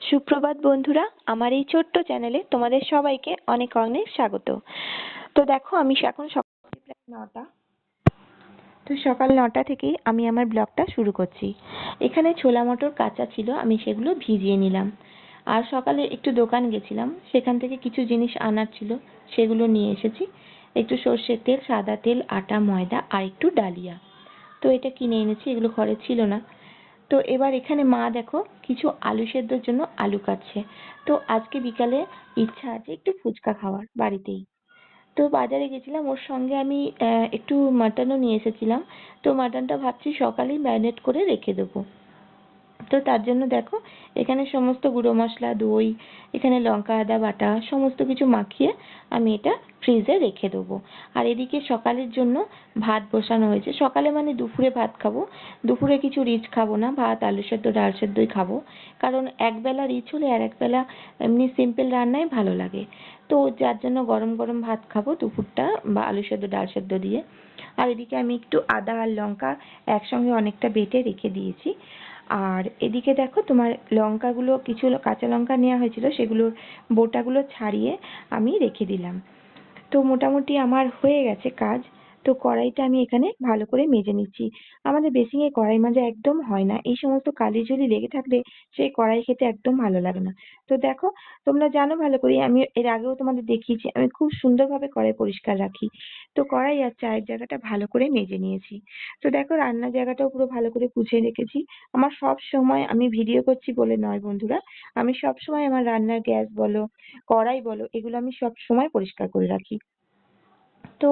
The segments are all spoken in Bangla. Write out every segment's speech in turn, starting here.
সুপ্রভাত বন্ধুরা, আমার এই ছোট্ট চ্যানেলে তোমাদের সবাইকে অনেক অনেক স্বাগত। তো দেখো আমি এখন সকাল প্রায় 9টা। তো সকাল 9টা থেকেই আমি আমার ব্লগটা শুরু করছি। এখানে ছোলা মটর কাঁচা ছিল, আমি সেগুলো ভিজিয়ে নিলাম। আর সকালে একটু দোকান গেছিলাম, সেখান থেকে কিছু জিনিস আনার ছিল, সেগুলো নিয়ে এসেছি। একটু সর্ষের তেল, সাদা তেল, আটা, ময়দা আর একটু ডালিয়া। তো এটা কিনে এনেছি, এগুলো ঘরে ছিল না। তো এবার এখানে মা দেখো কিছু আলু সেদ্ধর জন্য আলু কাটছে। তো আজকে বিকালে ইচ্ছা আছে একটু ফুচকা খাওয়ার বাড়িতেই। তো বাজারে গেছিলাম, ওর সঙ্গে আমি একটু মাটনও নিয়ে এসেছিলাম। তো মাটনটা ভাবছি সকালেই ম্যারিনেট করে রেখে দেবো। তো তার জন্য দেখো এখানে সমস্ত গুঁড়ো মশলা, দই, এখানে লঙ্কা আদা বাটা সমস্ত কিছু মাখিয়ে আমি এটা ফ্রিজে রেখে দেবো। আর এদিকে সকালের জন্য ভাত বসানো হয়েছে। সকালে মানে দুপুরে ভাত খাবো। দুপুরে কিছু রিচ খাবো না, ভাত আলু সেদ্ধ ডাল সেদ্ধই খাবো। কারণ একবেলা রিচ হলে আর একবেলা এমনি সিম্পল রান্নাই ভালো লাগে। তো যার জন্য গরম গরম ভাত খাবো দুপুরটা, বা আলু সেদ্ধ ডাল সেদ্ধ দিয়ে। আর এদিকে আমি একটু আদা আর লঙ্কা একসঙ্গে অনেকটা বেটে রেখে দিয়েছি। আর এদিকে দেখো তোমার লঙ্কাগুলো, কিছু কাঁচা লঙ্কা নেওয়া হয়েছিল, সেগুলোর বোটাগুলো ছাড়িয়ে আমি রেখে দিলাম। তো মোটামুটি আমার হয়ে গেছে কাজ। তো কড়াইটা আমি এখানে ভালো করে মেজে নিচ্ছি। আমাদের বেসিনে কড়াই মাজা একদম হয় না, এই সমস্ত কালি ঝুলি লেগে থাকলে সেই কড়াই খেতে একদম ভালো লাগে না। তো দেখো, তোমরা জানো ভালো করে, আমি এর আগেও তোমাদের দেখিয়েছি আমি খুব সুন্দরভাবে কড়াই পরিষ্কার রাখি। তো কড়াই আর চায়ের জায়গাটা ভালো করে মেজে নিয়েছি। তো দেখো রান্নার জায়গাটাও পুরো ভালো করে পুছে রেখেছি। আমার সব সময়, আমি ভিডিও করছি বলে নয় বন্ধুরা, আমি সব সময় আমার রান্নার গ্যাস বলো, কড়াই বলো, এগুলো আমি সব সময় পরিষ্কার করে রাখি। তো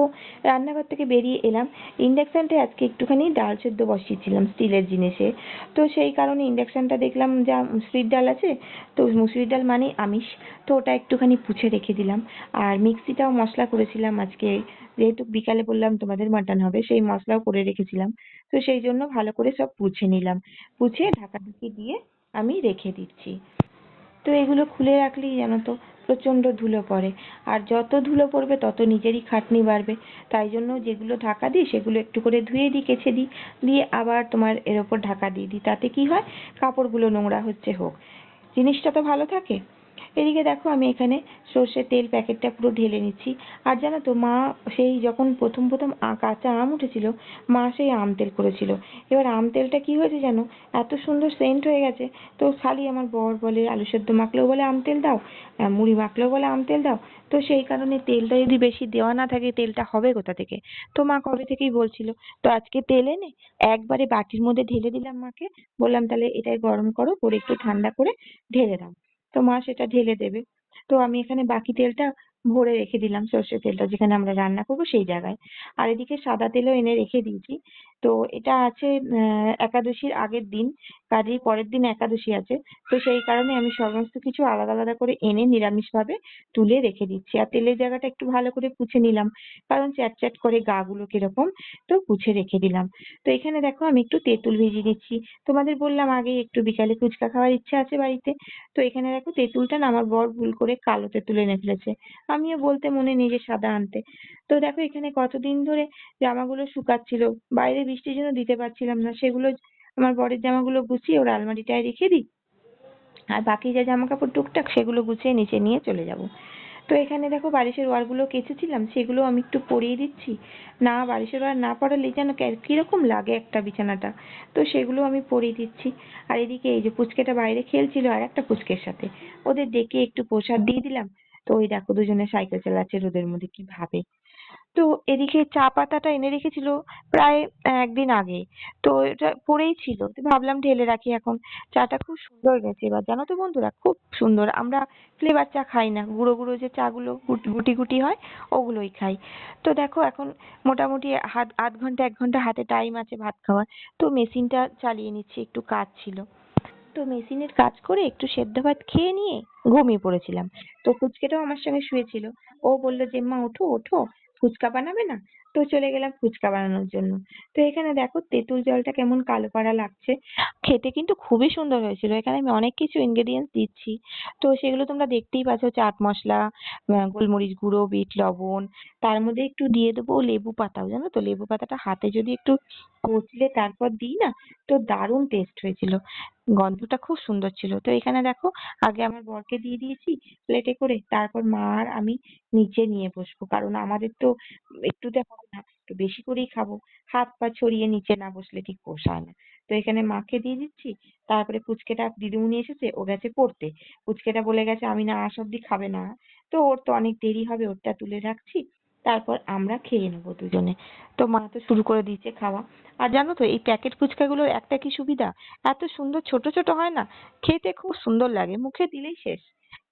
রান্নাঘর থেকে বেরিয়ে এলাম। ইন্ডাকশনটায় আজকে একটুখানি ডাল সেদ্ধ বসিয়েছিলাম স্টিলের জিনিসে। তো সেই কারণে ইন্ডাকশনটা দেখলাম যা মুসুরির ডাল আছে, তো মুসুরির ডাল মানে আমিষ, তো ওটা একটুখানি পুছে রেখে দিলাম। আর মিক্সিটাও মশলা করেছিলাম আজকে, যেহেতু বিকালে বললাম তোমাদের মাটন হবে, সেই মশলাও করে রেখেছিলাম। তো সেই জন্য ভালো করে সব পুছে নিলাম। পুছে ঢাকাঢুকি দিয়ে আমি রেখে দিচ্ছি। তো এগুলো খুলে রাখলেই জানো তো প্রচন্ড ধুলো পড়ে। আর যত ধুলো পড়বে তত নিজেরই খাটনি বাড়বে। তাই জন্য যেগুলো ঢাকা দিই সেগুলো একটু করে ধুয়ে দিই, কেচে দিই, দিয়ে আবার তোমার এর ওপর ঢাকা দিয়ে দিই। তাতে কি হয়, কাপড়গুলো নোংরা হচ্ছে হোক, জিনিসটা তো ভালো থাকে। এদিকে দেখো আমি এখানে সর্ষের তেল প্যাকেটটা পুরো ঢেলে নিচ্ছি। আর জানো তো মা সেই যখন প্রথম প্রথম কাঁচা আম উঠেছিল, মা সেই আম তেল করেছিল। এবার আম তেলটা কি হয়েছে জানো, এত সুন্দর সেন্ট হয়ে গেছে। তো খালি আমার বর বলে আলু সেদ্ধ মাখলেও বলে আম তেল দাও, মুড়ি মাখলেও বলে আম তেল দাও। তো সেই কারণে তেলটা যদি বেশি দেওয়া না থাকে তেলটা হবে কোথা থেকে। তো মা কবে থেকেই বলছিল। তো আজকে তেল এনে একবারে বাটির মধ্যে ঢেলে দিলাম মাকে, বললাম তাহলে এটাই গরম করো, করে একটু ঠান্ডা করে ঢেলে দাও। তো মা সেটা ঢেলে দেবে। তো আমি এখানে বাকি তেলটা ভরে রেখে দিলাম, সর্ষের তেলটা যেখানে আমরা রান্না করবো সেই জায়গায়। আর এদিকে সাদা তেলও এনে রেখে দিয়েছি। তো এটা আছে একাদশীর আগের দিন, কাজেই পরের দিন একাদশী আছে। তো সেই কারণে আমি সমস্ত কিছু আলাদা আলাদা করে এনে নিরামিষ ভাবে তুলে রেখে দিচ্ছি। আর তেলের জায়গাটা একটু ভালো করে পুছে নিলাম, কারণ চ্যাট চ্যাট করে গা গুলো কিরকম, তো পুছে রেখে দিলাম। তো এখানে দেখো আমি একটু তেঁতুল ভিজিয়ে নিচ্ছি। তোমাদের বললাম আগে একটু বিকালে ফুচকা খাওয়ার ইচ্ছা আছে বাড়িতে। তো এখানে দেখো তেঁতুলটা না আমার বর ভুল করে কালো তেঁতুল এনে ফেলেছে। আমিও বলতে মনে নেই যে সাদা আনতে। তো দেখো এখানে কতদিন ধরে জামাগুলো শুকাচ্ছিল, বাইরে বৃষ্টির জন্য দিতে পারছিলাম না, সেগুলো আমার বরের জামাগুলো গুছিয়ে ওর আলমারিটায় রেখে দিই। আর বাকি যা জামা কাপড় টুকটাক সেগুলো গুছিয়ে নিচে নিয়ে চলে যাব। তো এখানে দেখো বালিশের ওয়ারগুলো কেচেছিলাম, সেগুলো আমি একটু পরিয়ে দিচ্ছি। না বালিশের ওয়ার না পরালে যেন কিরকম লাগে একটা বিছানাটা, তো সেগুলো আমি পরিয়ে দিচ্ছি। আর এদিকে এই যে পুচকেটা বাইরে খেলছিল আর একটা পুচকের সাথে, ওদের ডেকে একটু প্রসাদ দিয়ে দিলাম। তো ওই দেখো দুজনে সাইকেল চালাচ্ছে রোদের মধ্যে, কি ভাবে। তো এদিকে চা পাতাটা এনে রেখেছিল প্রায় একদিন আগে। তো এটা পড়েই ছিল, তো ভাবলাম ঢেলে রাখি এখন। চাটা খুব সুন্দর গেছে এবার, জানো তো বন্ধুরা, খুব সুন্দর। আমরা ফ্লেভার চা খাই না, গুঁড়ো গুঁড়ো যে চা গুলো গুটি গুটি হয় ওগুলোই খাই। তো দেখো এখন মোটামুটি আধ ঘন্টা 1 ঘন্টা হাতে টাইম আছে ভাত খাওয়ার। তো মেশিনটা চালিয়ে নিচ্ছি, একটু কাজ ছিল। তো মেশিনের কাজ করে একটু সেদ্ধ ভাত খেয়ে নিয়ে ঘুমিয়ে পড়েছিলাম। তো পুচকেটাও আমার সঙ্গে শুয়েছিল। ও বলল যে মা ওঠো ওঠো, ফুচকা বানাবে না? তো চলে গেলাম ফুচকা বানানোর জন্য। তো এখানে দেখো তেঁতুল জলটা কেমন কালো পাড়া লাগছে, খেতে কিন্তু খুবই সুন্দর হয়েছিল। এখানে আমি অনেক কিছু ingredients দিচ্ছি, তো সেগুলো তোমরা দেখতেই পাচ্ছ, চাট মশলা, গোলমরিচ গুঁড়ো, বিট লবণ, তার মধ্যে একটু দিয়ে দেবো লেবু পাতাও, জানো তো লেবু পাতাটা হাতে যদি একটু কচলে তারপর দিই না, তো দারুণ টেস্ট হয়েছিল, গন্ধটা খুব সুন্দর ছিল। তো এখানে দেখো আগে আমার বরকে দিয়ে দিয়েছি প্লেটে করে, তারপর মা আর আমি নিচে নিয়ে বসবো, কারণ আমাদের তো একটুতে হবে না, একটু বেশি করেই খাবো, হাত পা ছড়িয়ে নিচে না বসলে ঠিক পোষায় না। তো এখানে মাকে দিয়ে দিচ্ছি, তারপরে পুচকেটা দিদিমণি এসেছে, ও গেছে পড়তে, পুচকেটা বলে গেছে আমি না আসা অব্দি খাবে না, তো ওর তো অনেক দেরি হবে, ওরটা তুলে রাখছি, তারপর আমরা খেয়ে নেবো দুজনে। তো মা তো শুরু করে দিয়েছে খাওয়া। আর জানো তো এই প্যাকেট ফুচকাগুলোর একটা কি সুবিধা, এত সুন্দর ছোট ছোট হয় না, খেতে খুব সুন্দর লাগে, মুখে দিলেই শেষ।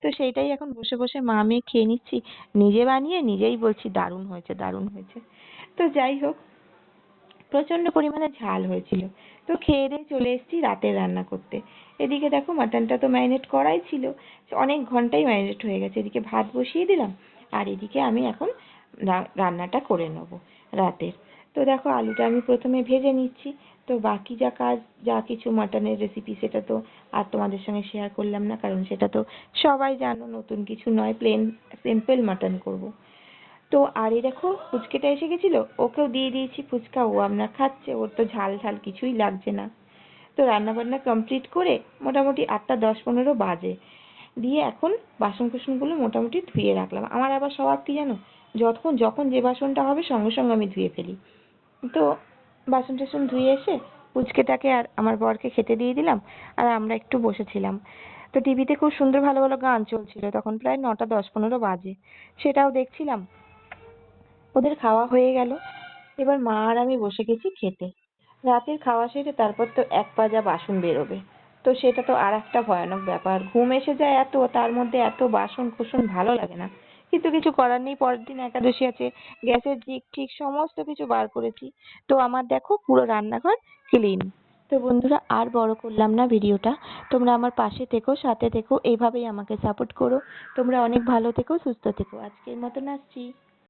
তো সেইটাই এখন বসে বসে মা মেয়ে খেয়ে নিচ্ছি, নিজে বানিয়ে নিজেই বলছি দারুণ হয়েছে দারুণ হয়েছে। তো যাই হোক, প্রচন্ড পরিমাণে ঝাল হয়েছিল। তো খেয়ে দিয়ে চলে এসেছি রাতের রান্না করতে। এদিকে দেখো মাটনটা তো ম্যারিনেট করাই ছিল, অনেক ঘন্টাই ম্যারিনেট হয়ে গেছে। এদিকে ভাত বসিয়ে দিলাম, আর এদিকে আমি এখন রান্নাটা করে নেবো রাতের। তো দেখো আলুটা আমি প্রথমে ভেজে নিচ্ছি, তো বাকি যা কাজ, যা কিছু মাটনের রেসিপি সেটা তো আর তোমাদের সঙ্গে শেয়ার করলাম না, কারণ সেটা তো সবাই জানো, নতুন কিছু নয়, প্লেন সিম্পল মাটন করব। তো আর এই দেখো পুচকেটা এসে গেছিল, ওকেও দিয়ে দিয়েছি ফুচকা, ও আমরা খাচ্ছে, ওর তো ঝাল ঝাল কিছুই লাগছে না। তো রান্না বান্না কমপ্লিট করে মোটামুটি 8টা 10-15 বাজে, দিয়ে এখন বাসন কোসন গুলো মোটামুটি ধুয়ে রাখলাম। আমার আবার স্বভাব কি জানো, যখন যখন যে বাসনটা হবে সঙ্গে সঙ্গে আমি ধুয়ে ফেলি। তো বাসন টাসন ধুয়ে এসে পুচকেটাকে আর আমার বরকে খেতে দিয়ে দিলাম, আর আমরা একটু বসেছিলাম। তো টিভিতে খুব সুন্দর ভালো ভালো গান চলছিল, তখন প্রায় 9টা 10-15 বাজে, সেটাও দেখছিলাম। ওদের খাওয়া হয়ে গেল, এবার মা আর আমি বসে গেছি খেতে। রাতের খাওয়া সেরে তারপর তো এক পাজা বাসন বেরোবে, তো সেটা তো আর একটা ভয়ানক ব্যাপার, ঘুম এসে যায় এত, তার মধ্যে এত বাসন কোসন ভালো লাগে না, কিন্তু কিছু করার নেই, পরের দিন একাদশী আছে, গ্যাসের দিক ঠিক সমস্ত কিছু বার করেছি। তো আমার দেখো পুরো রান্নাঘর ক্লিন। তো বন্ধুরা আর বড় করলাম না ভিডিওটা, তোমরা আমার পাশে থেকো, সাথে থেকো, এইভাবেই আমাকে সাপোর্ট করো। তোমরা অনেক ভালো থেকো, সুস্থ থেকো, আজকের মতন আসছি।